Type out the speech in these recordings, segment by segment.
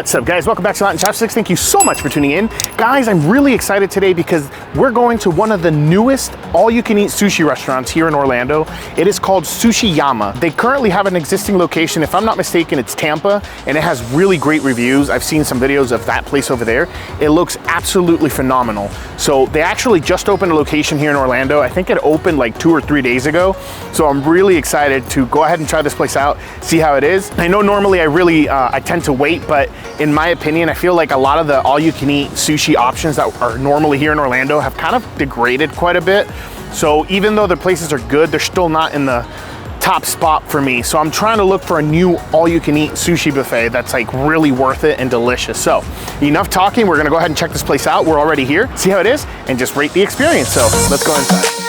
What's up, guys? Welcome back to Latin Chopsticks. Thank you so much for tuning in. Guys, I'm really excited today because we're going to one of the newest all-you-can-eat sushi restaurants here in Orlando. It is called Sushi Yama. They currently have an existing location. If I'm not mistaken, it's Tampa, and it has really great reviews. I've seen some videos of that place over there. It looks absolutely phenomenal. So they actually just opened a location here in Orlando. I think it opened like 2 or 3 days ago. So I'm really excited to go ahead and try this place out, see how it is. I know normally I tend to wait, but in my opinion, I feel like a lot of the all-you-can-eat sushi options that are normally here in Orlando have kind of degraded quite a bit. So even though the places are good, they're still not in the top spot for me. So I'm trying to look for a new all-you-can-eat sushi buffet that's like really worth it and delicious. So enough talking, we're gonna go ahead and check this place out. We're already here, see how it is, and just rate the experience. So let's go inside.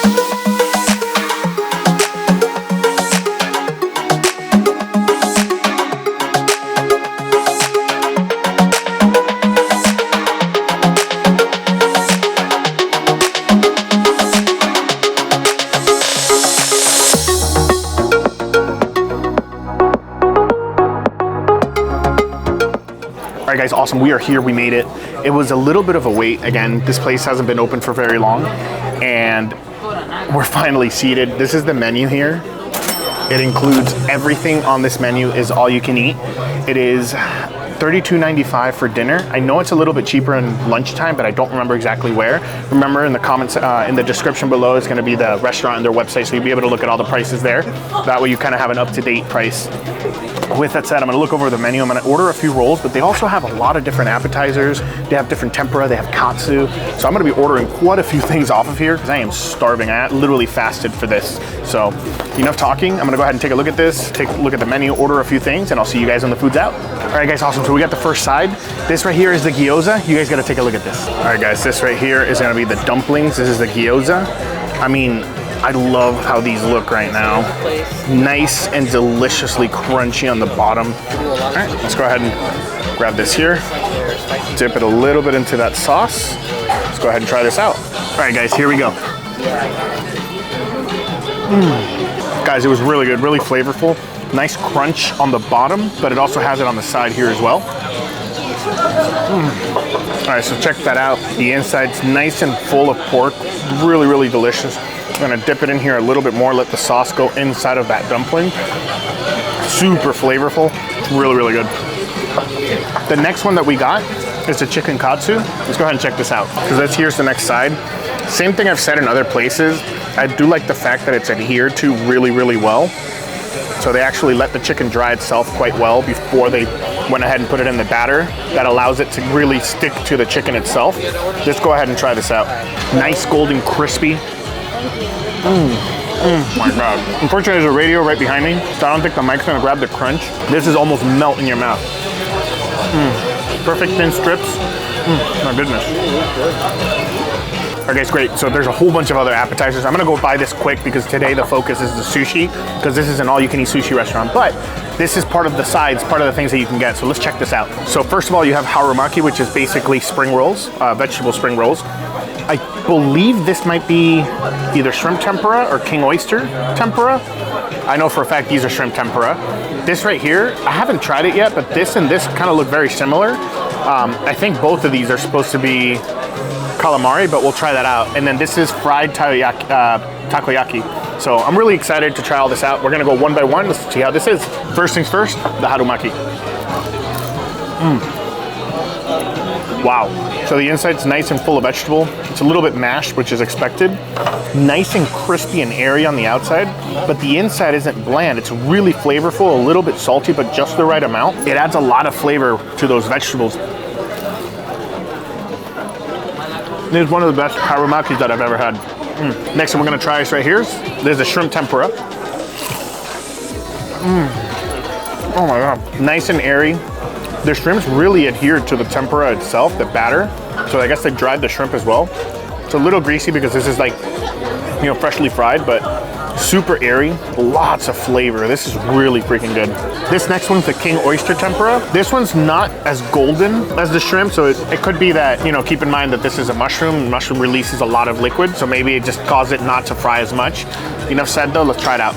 All right, guys, awesome. We are here, we made it. It was a little bit of a wait. Again, this place hasn't been open for very long, and we're finally seated. This is the menu here. It includes everything on this menu is all you can eat. It is $32.95 for dinner. I know it's a little bit cheaper in lunchtime, but I don't remember exactly where. Remember, in the comments, in the description below is gonna be the restaurant and their website, so you'll be able to look at all the prices there. That way you kind of have an up-to-date price. With that said, I'm gonna look over the menu. I'm gonna order a few rolls, but they also have a lot of different appetizers. They have different tempura, they have katsu. So I'm gonna be ordering quite a few things off of here because I am starving. I literally fasted for this. So enough talking. I'm gonna go ahead and take a look at this, take a look at the menu, order a few things, and I'll see you guys when the food's out. All right, guys, awesome. So we got the first side. This right here is the gyoza. You guys gotta take a look at this. All right, guys, this right here is gonna be the dumplings. This is the gyoza. I mean, I love how these look right now. Nice and deliciously crunchy on the bottom. All right, let's go ahead and grab this here. Dip it a little bit into that sauce. Let's go ahead and try this out. All right, guys, here we go. Guys, it was really good, really flavorful. Nice crunch on the bottom, but it also has it on the side here as well. All right, so check that out. The inside's nice and full of pork. Really, really delicious. I'm gonna dip it in here a little bit more, let the sauce go inside of that dumpling. Super flavorful, really, really good. The next one that we got is the chicken katsu. Let's go ahead and check this out, because here's the next side. Same thing I've said in other places. I do like the fact that it's adhered to really, really well. So they actually let the chicken dry itself quite well before they went ahead and put it in the batter. That allows it to really stick to the chicken itself. Just go ahead and try this out. Nice golden crispy. My God. Unfortunately, there's a radio right behind me, so I don't think the mic's gonna grab the crunch. This is almost melt in your mouth. Perfect thin strips. My goodness. All right, guys, great. So there's a whole bunch of other appetizers. I'm gonna go buy this quick because today the focus is the sushi, because this is an all-you-can-eat sushi restaurant. But this is part of the sides, part of the things that you can get. So let's check this out. So first of all, you have harumaki, which is basically spring rolls, vegetable spring rolls. I believe this might be either shrimp tempura or king oyster tempura. I know for a fact these are shrimp tempura. This right here, I haven't tried it yet, but this and this kind of look very similar. I think both of these are supposed to be calamari, but we'll try that out. And then this is fried takoyaki. So I'm really excited to try all this out. We're gonna go one by one. Let's see how this is. First things first, the harumaki. Wow. So the inside's nice and full of vegetable. It's a little bit mashed, which is expected. Nice and crispy and airy on the outside, but the inside isn't bland. It's really flavorful, a little bit salty, but just the right amount. It adds a lot of flavor to those vegetables. This is one of the best harumakis that I've ever had. Next one we're gonna try is right here. There's a shrimp tempura. Oh my God. Nice and airy. The shrimp's really adhered to the tempura itself, the batter. So I guess they dried the shrimp as well. It's a little greasy because this is like, you know, freshly fried, but super airy, lots of flavor. This is really freaking good. This next one's the king oyster tempura. This one's not as golden as the shrimp, so it could be that, you know, keep in mind that this is a mushroom. Mushroom releases a lot of liquid, so maybe it just caused it not to fry as much. Enough said though, let's try it out.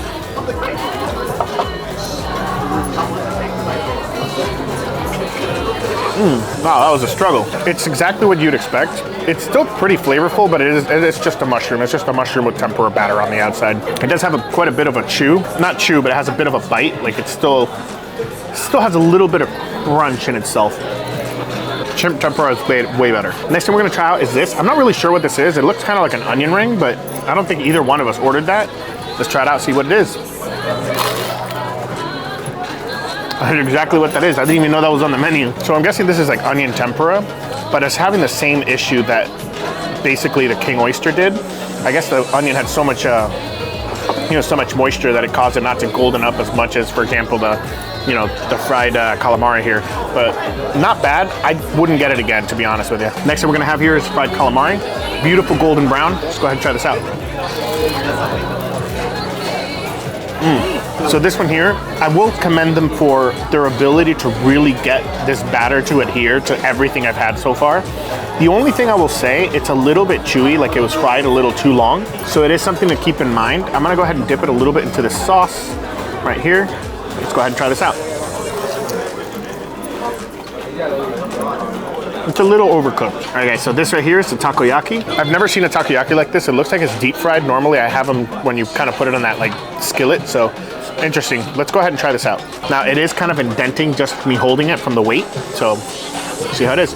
Wow, that was a struggle. It's exactly what you'd expect. It's still pretty flavorful, but it's just a mushroom. It's just a mushroom with tempura batter on the outside. It does have quite a bit of a chew. Not chew, but it has a bit of a bite. Like it still has a little bit of crunch in itself. Shrimp tempura is way better. Next thing we're gonna try out is this. I'm not really sure what this is. It looks kind of like an onion ring, but I don't think either one of us ordered that. Let's try it out, see what it is. I know exactly what that is. I didn't even know that was on the menu. So I'm guessing this is like onion tempura, but it's having the same issue that basically the king oyster did. I guess the onion had so much, so much moisture that it caused it not to golden up as much as, for example, the fried calamari here. But not bad. I wouldn't get it again, to be honest with you. Next thing we're gonna have here is fried calamari. Beautiful golden brown. Let's go ahead and try this out. So this one here, I will commend them for their ability to really get this batter to adhere to everything I've had so far. The only thing I will say, it's a little bit chewy, like it was fried a little too long. So it is something to keep in mind. I'm gonna go ahead and dip it a little bit into this sauce right here. Let's go ahead and try this out. It's a little overcooked. All right, guys, so this right here is the takoyaki. I've never seen a takoyaki like this. It looks like it's deep fried. Normally I have them when you kind of put it on that like skillet, so interesting. Let's go ahead and try this out. Now it is kind of indenting just me holding it from the weight, so see how it is.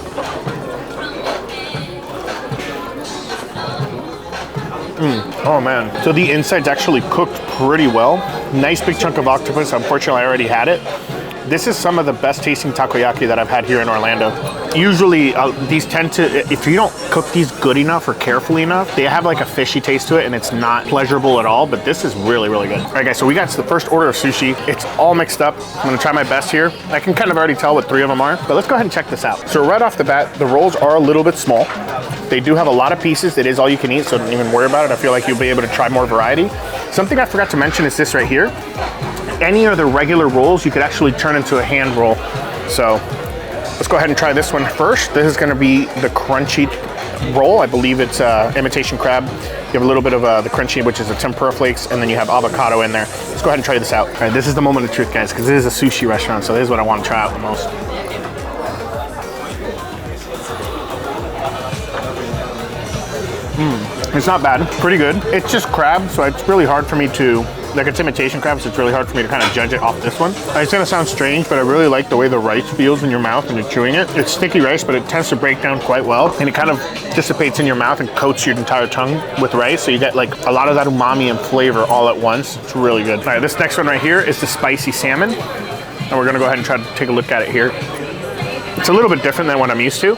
Oh man. So the inside's actually cooked pretty well. Nice big chunk of octopus. Unfortunately, I already had it. This is some of the best tasting takoyaki that I've had here in Orlando. Usually these tend to, if you don't cook these good enough or carefully enough, they have like a fishy taste to it and it's not pleasurable at all, but this is really, really good. All right guys, so we got the first order of sushi. It's all mixed up. I'm gonna try my best here. I can kind of already tell what 3 of them are, but let's go ahead and check this out. So right off the bat, the rolls are a little bit small. They do have a lot of pieces. It is all you can eat, so don't even worry about it. I feel like you'll be able to try more variety. Something I forgot to mention is this right here. Any of the regular rolls, you could actually turn into a hand roll. So let's go ahead and try this one first. This is gonna be the crunchy roll. I believe it's imitation crab. You have a little bit of the crunchy, which is the tempura flakes, and then you have avocado in there. Let's go ahead and try this out. All right, this is the moment of truth, guys, because this is a sushi restaurant, so this is what I want to try out the most. It's not bad, pretty good. It's just crab, so it's really hard for me to, like it's imitation crab, so it's really hard for me to kind of judge it off this one. It's gonna sound strange, but I really like the way the rice feels in your mouth when you're chewing it. It's sticky rice, but it tends to break down quite well, and it kind of dissipates in your mouth and coats your entire tongue with rice, so you get like a lot of that umami and flavor all at once. It's really good. All right, this next one right here is the spicy salmon, and we're gonna go ahead and try to take a look at it here. It's a little bit different than what I'm used to,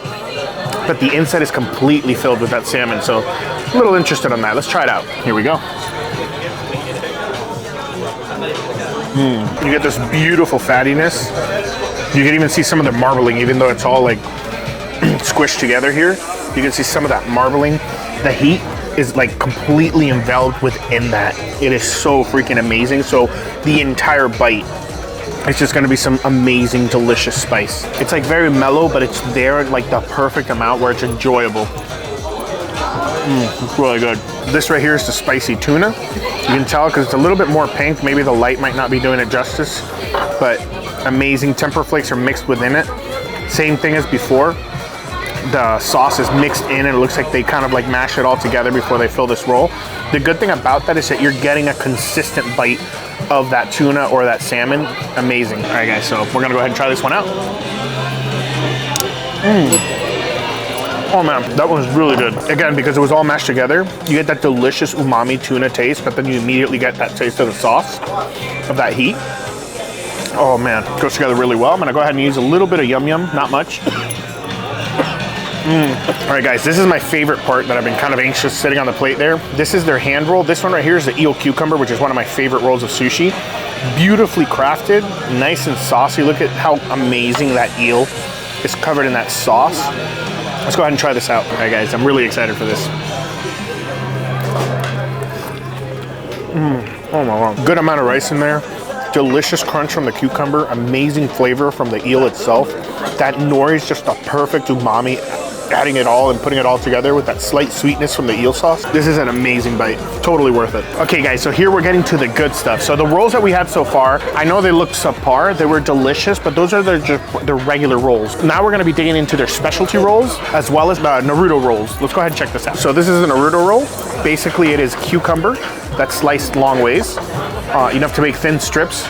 but the inside is completely filled with that salmon, so I'm a little interested in that. Let's try it out. Here we go. You get this beautiful fattiness. You can even see some of the marbling, even though it's all like squished together here. You can see some of that marbling. The heat is like completely enveloped within that. It is so freaking amazing. So the entire bite, it's just gonna be some amazing, delicious spice. It's like very mellow, but it's there at like the perfect amount where it's enjoyable. It's really good. This right here is the spicy tuna. You can tell because it's a little bit more pink. Maybe the light might not be doing it justice, but amazing. Tempura flakes are mixed within it. Same thing as before. The sauce is mixed in and it looks like they kind of like mash it all together before they fill this roll. The good thing about that is that you're getting a consistent bite of that tuna or that salmon. Amazing. All right guys, so we're gonna go ahead and try this one out. Oh man, that one's really good. Again, because it was all mashed together, you get that delicious umami tuna taste, but then you immediately get that taste of the sauce, of that heat. Oh man, it goes together really well. I'm gonna go ahead and use a little bit of yum yum, not much. All right guys, this is my favorite part that I've been kind of anxious sitting on the plate there. This is their hand roll. This one right here is the eel cucumber, which is one of my favorite rolls of sushi. Beautifully crafted, nice and saucy. Look at how amazing that eel is covered in that sauce. Let's go ahead and try this out. All right guys, I'm really excited for this. Oh my God. Good amount of rice in there. Delicious crunch from the cucumber. Amazing flavor from the eel itself. That nori is just a perfect umami adding it all and putting it all together with that slight sweetness from the eel sauce. This is an amazing bite. Totally worth it. Okay guys, so here we're getting to the good stuff. So the rolls that we had so far, I know they looked subpar. They were delicious, but those are their regular rolls. Now we're gonna be digging into their specialty rolls as well as Naruto rolls. Let's go ahead and check this out. So this is a Naruto roll. Basically it is cucumber that's sliced long ways, enough to make thin strips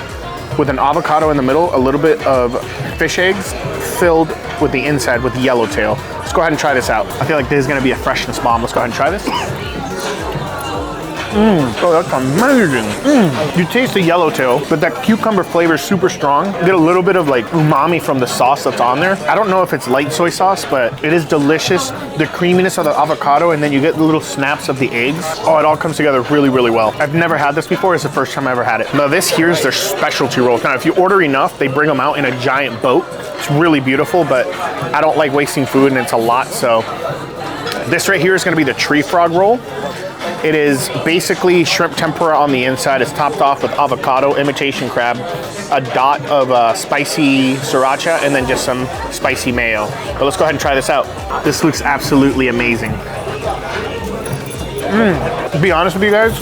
with an avocado in the middle, a little bit of fish eggs filled with the inside with yellowtail. Let's go ahead and try this out. I feel like this is gonna be a freshness bomb. Let's go ahead and try this. Oh, that's amazing. You taste the yellowtail, but that cucumber flavor is super strong. You get a little bit of like umami from the sauce that's on there. I don't know if it's light soy sauce, but it is delicious. The creaminess of the avocado, and then you get the little snaps of the eggs. Oh, it all comes together really, really well. I've never had this before. It's the first time I ever had it. Now this here is their specialty roll. Now, if you order enough, they bring them out in a giant boat. It's really beautiful, but I don't like wasting food and it's a lot, so this right here is gonna be the tree frog roll. It is basically shrimp tempura on the inside. It's topped off with avocado, imitation crab, a dot of spicy sriracha, and then just some spicy mayo. But let's go ahead and try this out. This looks absolutely amazing. To be honest with you guys,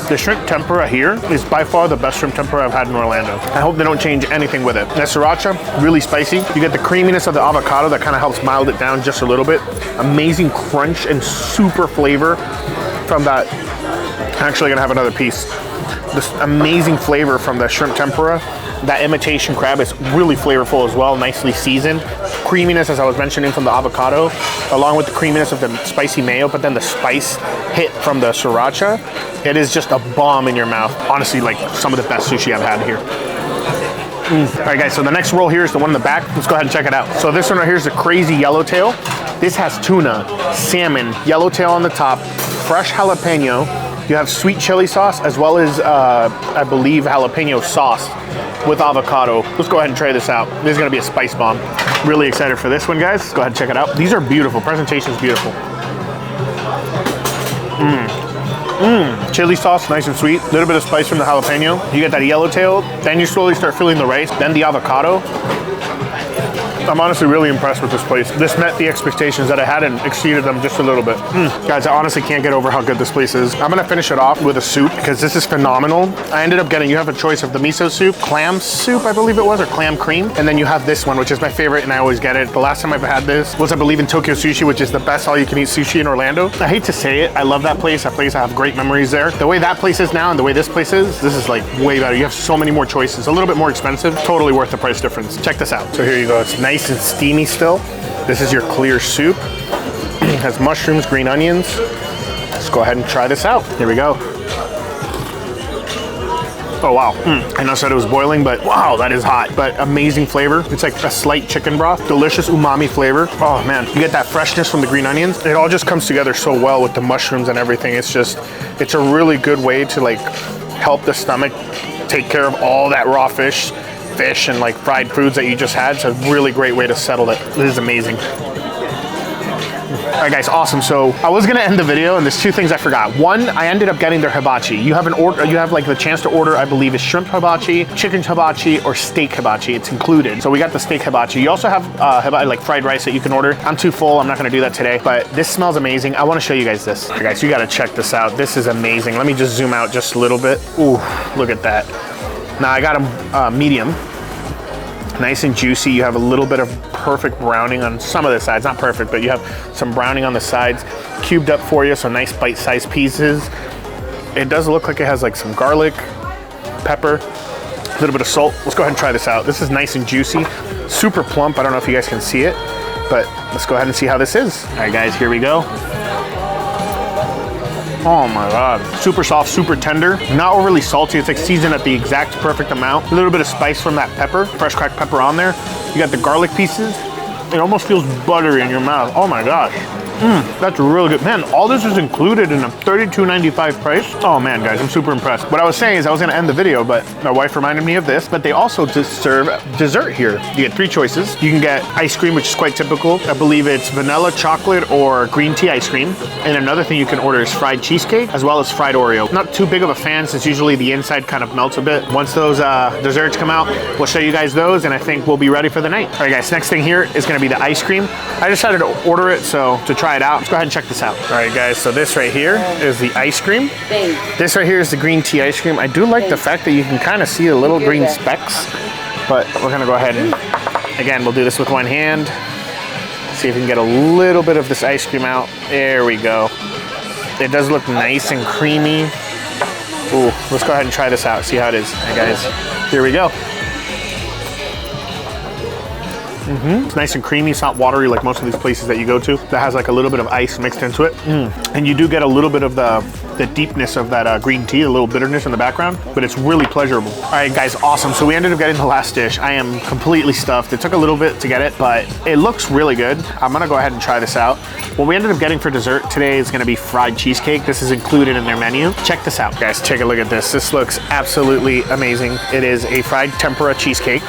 the shrimp tempura here is by far the best shrimp tempura I've had in Orlando. I hope they don't change anything with it. That sriracha, really spicy. You get the creaminess of the avocado that kind of helps mild it down just a little bit. Amazing crunch and super flavor from that. I'm actually gonna have another piece. This amazing flavor from the shrimp tempura. That imitation crab is really flavorful as well, nicely seasoned. Creaminess, as I was mentioning, from the avocado, along with the creaminess of the spicy mayo, but then the spice hit from the sriracha. It is just a bomb in your mouth. Honestly, like some of the best sushi I've had here. All right guys, so the next roll here is the one in the back. Let's go ahead and check it out. So this one right here is the crazy yellowtail. This has tuna, salmon, yellowtail on the top, fresh jalapeno. You have sweet chili sauce as well as, I believe, jalapeno sauce with avocado. Let's go ahead and try this out. This is gonna be a spice bomb. Really excited for this one, guys. Let's go ahead and check it out. These are beautiful. Presentation is beautiful. Chili sauce, nice and sweet. A little bit of spice from the jalapeno. You get that yellowtail, then you slowly start feeling the rice, then the avocado. I'm honestly really impressed with this place. This met the expectations that I had and exceeded them just a little bit. Guys, I honestly can't get over how good this place is. I'm gonna finish it off with a soup because this is phenomenal. I ended up getting, you have a choice of the miso soup, clam soup, I believe it was, or clam cream. And then you have this one, which is my favorite and I always get it. The last time I've had this was, I believe, in Tokyo Sushi, which is the best all-you-can-eat sushi in Orlando. I hate to say it, I love that place. That place, I have great memories there. The way that place is now and the way this place is, this is like way better. You have so many more choices. A little bit more expensive, totally worth the price difference. Check this out. So here you go. It's nice and steamy still. This is your clear soup. It has mushrooms, green onions. Let's go ahead and try this out. Here we go. Oh wow. I know I said it was boiling, but wow, that is hot. But amazing flavor. It's like a slight chicken broth. Delicious umami flavor. Oh man, you get that freshness from the green onions. It all just comes together so well with the mushrooms and everything. It's a really good way to like help the stomach take care of all that raw fish and like fried foods that you just had. It's a really great way to settle it. This is amazing. All right guys, awesome. So I was gonna end the video and there's two things I forgot. One, I ended up getting their hibachi. You have like the chance to order, I believe, is shrimp hibachi, chicken hibachi, or steak hibachi. It's included. So we got the steak hibachi. You also have like fried rice that you can order. I'm too full, I'm not gonna do that today, but this smells amazing. I wanna show you guys this. All right guys, you gotta check this out. This is amazing. Let me just zoom out just a little bit. Ooh, look at that. Now I got them medium, nice and juicy. You have a little bit of perfect browning on some of the sides, not perfect, but you have some browning on the sides, cubed up for you, so nice bite-sized pieces. It does look like it has like some garlic, pepper, a little bit of salt. Let's go ahead and try this out. This is nice and juicy, super plump. I don't know if you guys can see it, but let's go ahead and see how this is. All right guys, here we go. Oh my God, super soft, super tender, not overly salty. It's like seasoned at the exact perfect amount. A little bit of spice from that pepper, fresh cracked pepper on there. You got the garlic pieces. It almost feels buttery in your mouth. Oh my gosh. That's really good. Man, all this is included in a $32.95 price. Oh man, guys, I'm super impressed. What I was saying is I was gonna end the video, but my wife reminded me of this, but they also just serve dessert here. You get 3 choices. You can get ice cream, which is quite typical. I believe it's vanilla, chocolate, or green tea ice cream. And another thing you can order is fried cheesecake, as well as fried Oreo. Not too big of a fan, since usually the inside kind of melts a bit. Once those desserts come out, we'll show you guys those, and I think we'll be ready for the night. All right, guys, next thing here is gonna be the ice cream. I decided to order it, so to try it out, let's go ahead and check this out. All right, guys, so this right here is the ice cream. This right here is the green tea ice cream. I do like the fact that you can kind of see the little green specks, but we're gonna go ahead and, again, we'll do this with one hand. See if we can get a little bit of this ice cream out. There we go. It does look nice and creamy. Ooh, let's go ahead and try this out, see how it is. All right, guys, here we go. It's nice and creamy. It's not watery like most of these places that you go to that has like a little bit of ice mixed into it. And you do get a little bit of the deepness of that green tea, a little bitterness in the background, but it's really pleasurable. All right, guys, awesome. So we ended up getting the last dish. I am completely stuffed. It took a little bit to get it, but it looks really good. I'm gonna go ahead and try this out. What we ended up getting for dessert today is gonna be fried cheesecake. This is included in their menu. Check this out, guys. Take a look at this. This looks absolutely amazing. It is a fried tempura cheesecake.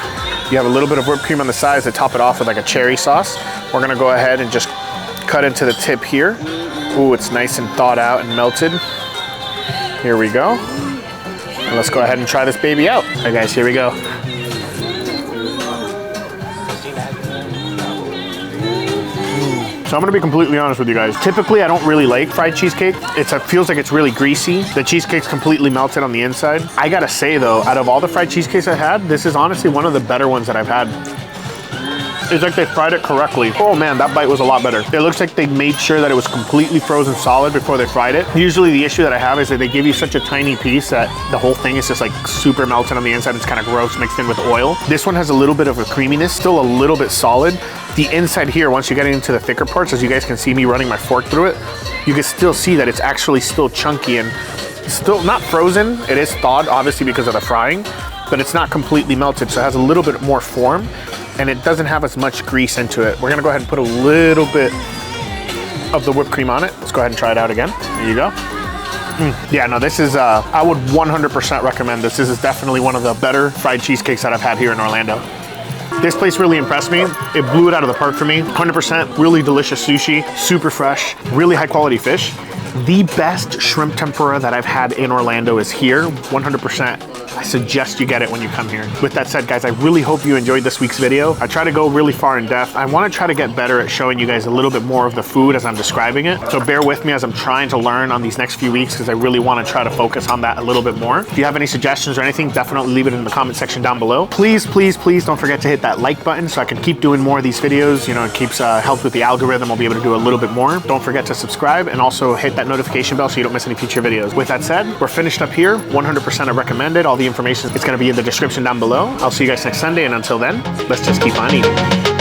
You have a little bit of whipped cream on the sides to top it off with like a cherry sauce. We're gonna go ahead and just cut into the tip here. Ooh, it's nice and thawed out and melted. Here we go. And let's go ahead and try this baby out. All right, guys, here we go. So I'm gonna be completely honest with you guys. Typically, I don't really like fried cheesecake. It feels like it's really greasy. The cheesecake's completely melted on the inside. I gotta say though, out of all the fried cheesecakes I've had, this is honestly one of the better ones that I've had. It's like they fried it correctly. Oh man, that bite was a lot better. It looks like they made sure that it was completely frozen solid before they fried it. Usually the issue that I have is that they give you such a tiny piece that the whole thing is just like super melted on the inside. It's kind of gross mixed in with oil. This one has a little bit of a creaminess, still a little bit solid. The inside here, once you get into the thicker parts, as you guys can see me running my fork through it, you can still see that it's actually still chunky and still not frozen. It is thawed, obviously, because of the frying, but it's not completely melted, so it has a little bit more form, and it doesn't have as much grease into it. We're gonna go ahead and put a little bit of the whipped cream on it. Let's go ahead and try it out again. There you go. Yeah, no, this is, I would 100% recommend this. This is definitely one of the better fried cheesecakes that I've had here in Orlando. This place really impressed me. It blew it out of the park for me. 100% really delicious sushi, super fresh, really high quality fish. The best shrimp tempura that I've had in Orlando is here, 100%. I suggest you get it when you come here. With that said, guys, I really hope you enjoyed this week's video. I try to go really far in depth. I want to try to get better at showing you guys a little bit more of the food as I'm describing it. So bear with me as I'm trying to learn on these next few weeks, because I really want to try to focus on that a little bit more. If you have any suggestions or anything, definitely leave it in the comment section down below. Please, please, please don't forget to hit that like button so I can keep doing more of these videos. You know, it keeps helps with the algorithm. I'll be able to do a little bit more. Don't forget to subscribe and also hit that notification bell so you don't miss any future videos. With that said, we're finished up here. 100% I recommend it. All the information is going to be in the description down below. I'll see you guys next Sunday, and until then, let's just keep on eating.